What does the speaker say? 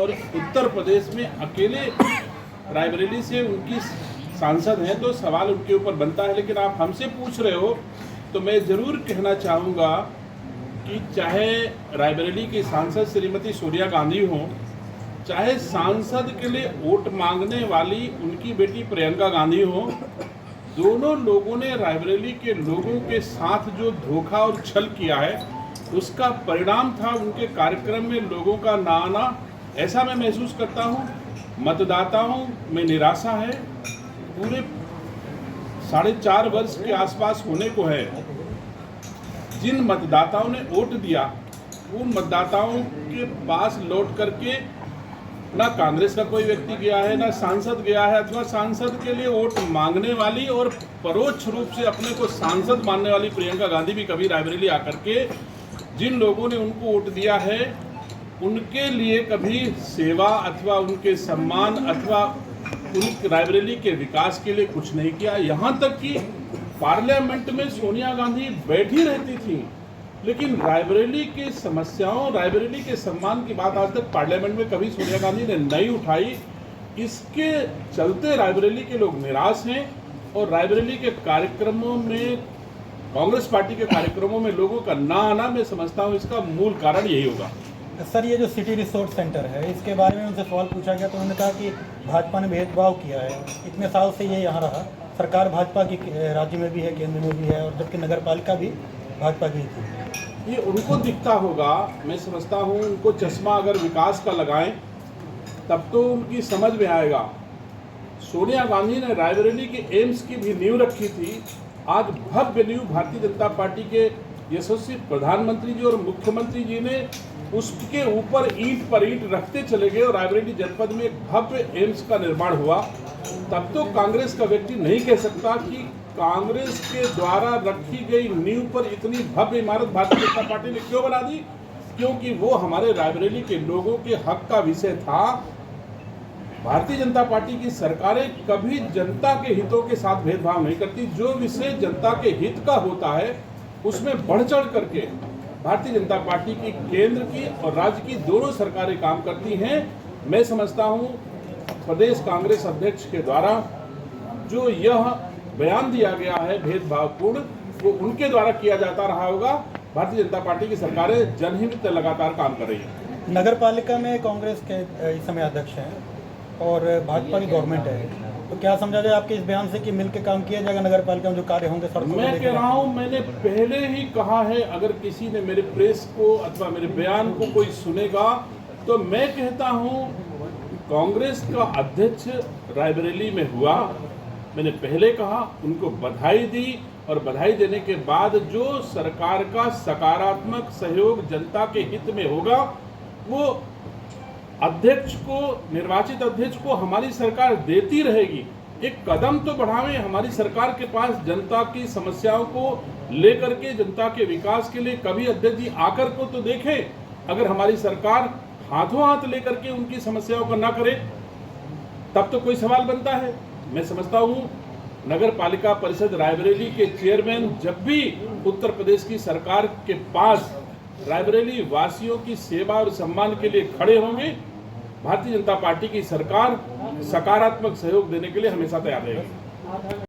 और उत्तर प्रदेश में अकेले रायबरेली से उनकी सांसद हैं तो सवाल उनके ऊपर बनता है। लेकिन आप हमसे पूछ रहे हो तो मैं ज़रूर कहना चाहूँगा कि चाहे रायबरेली की सांसद श्रीमती सोनिया गांधी हों, चाहे सांसद के लिए वोट मांगने वाली उनकी बेटी प्रियंका गांधी हो, दोनों लोगों ने रायबरेली के लोगों के साथ जो धोखा और छल किया है उसका परिणाम था उनके कार्यक्रम में लोगों का ना आना। ऐसा मैं महसूस करता हूँ। मतदाताओं में निराशा है। पूरे 4.5 वर्ष के आसपास होने को है। जिन मतदाताओं ने वोट दिया उन मतदाताओं के पास लौट करके ना कांग्रेस का कोई व्यक्ति गया है, ना सांसद गया है, अथवा सांसद के लिए वोट मांगने वाली और परोक्ष रूप से अपने को सांसद मानने वाली प्रियंका गांधी भी कभी रायबरेली आकर के जिन लोगों ने उनको वोट दिया है उनके लिए कभी सेवा अथवा उनके सम्मान अथवा उन रायबरेली के विकास के लिए कुछ नहीं किया। यहाँ तक कि पार्लियामेंट में सोनिया गांधी बैठी रहती थी, लेकिन रायबरेली की समस्याओं, रायबरेली के सम्मान की बात आज तक पार्लियामेंट में कभी सोनिया गांधी ने नहीं उठाई। इसके चलते रायबरेली के लोग निराश हैं और रायबरेली के कार्यक्रमों में, कांग्रेस पार्टी के कार्यक्रमों में लोगों का ना आना, मैं समझता हूँ इसका मूल कारण यही होगा। सर, ये जो सिटी रिसोर्स सेंटर है इसके बारे में उनसे सवाल पूछा गया तो उन्होंने कहा कि भाजपा ने भेदभाव किया है। इतने साल से ये यहाँ रहा, सरकार भाजपा की राज्य में भी है, केंद्र में भी है, और जबकि नगर पालिका भी भाजपा की थी। ये उनको दिखता होगा। मैं समझता हूँ उनको चश्मा अगर विकास का लगाएं तब तो उनकी समझ में आएगा। सोनिया गांधी ने रायबरेली के एम्स की भी नींव रखी थी। आज भव्य नींव भारतीय जनता पार्टी के यशस्वी प्रधानमंत्री जी और मुख्यमंत्री जी ने उसके ऊपर ईंट पर ईंट रखते चले गए और रायबरेली जनपद में एक भव्य एम्स का निर्माण हुआ। तब तो कांग्रेस का व्यक्ति नहीं कह सकता कि कांग्रेस के द्वारा रखी गई नींव पर इतनी भव्य इमारत भारतीय जनता पार्टी ने क्यों बना दी, क्योंकि वो हमारे रायबरेली के लोगों के हक का विषय था। भारतीय जनता पार्टी की सरकारें कभी जनता के हितों के साथ भेदभाव नहीं करती। जो विषय जनता के हित का होता है उसमें बढ़ चढ़ करके भारतीय जनता पार्टी की केंद्र की और राज्य की दोनों सरकारें काम करती हैं। मैं समझता हूं प्रदेश कांग्रेस अध्यक्ष के द्वारा जो यह बयान दिया गया है भेदभावपूर्ण, वो उनके द्वारा किया जाता रहा होगा। भारतीय जनता पार्टी की सरकारें जनहित में लगातार काम कर रही हैं। नगर पालिका में कांग्रेस के इस समय अध्यक्ष हैं और भाजपा की गवर्नमेंट है, तो क्या समझा जाए आपके इस बयान से कि मिलकर काम किया जाएगा नगर पालिका में जो कार्य होंगे सड़कों? मैं कह रहा हूँ, मैंने पहले ही कहा है, अगर किसी ने मेरे प्रेस को अथवा मेरे बयान को कोई सुनेगा तो मैं कहता हूँ कांग्रेस का अध्यक्ष रायबरेली में हुआ। मैंने पहले कहा, उनको बधाई दी और बधाई देने के बाद जो सरकार का सकारात्मक सहयोग जनता के हित में होगा वो अध्यक्ष को, निर्वाचित अध्यक्ष को हमारी सरकार देती रहेगी। एक कदम तो बढ़ावें हमारी सरकार के पास जनता की समस्याओं को लेकर के, जनता के विकास के लिए कभी अध्यक्ष जी आकर को तो देखें। अगर हमारी सरकार हाथों हाथ लेकर के उनकी समस्याओं को ना करे तब तो कोई सवाल बनता है। मैं समझता हूँ नगर पालिका परिषद रायबरेली के चेयरमैन जब भी उत्तर प्रदेश की सरकार के पास रायबरेली वासियों की सेवा और सम्मान के लिए खड़े होंगे, भारतीय जनता पार्टी की सरकार सकारात्मक सहयोग देने के लिए हमेशा तैयार रहेगी।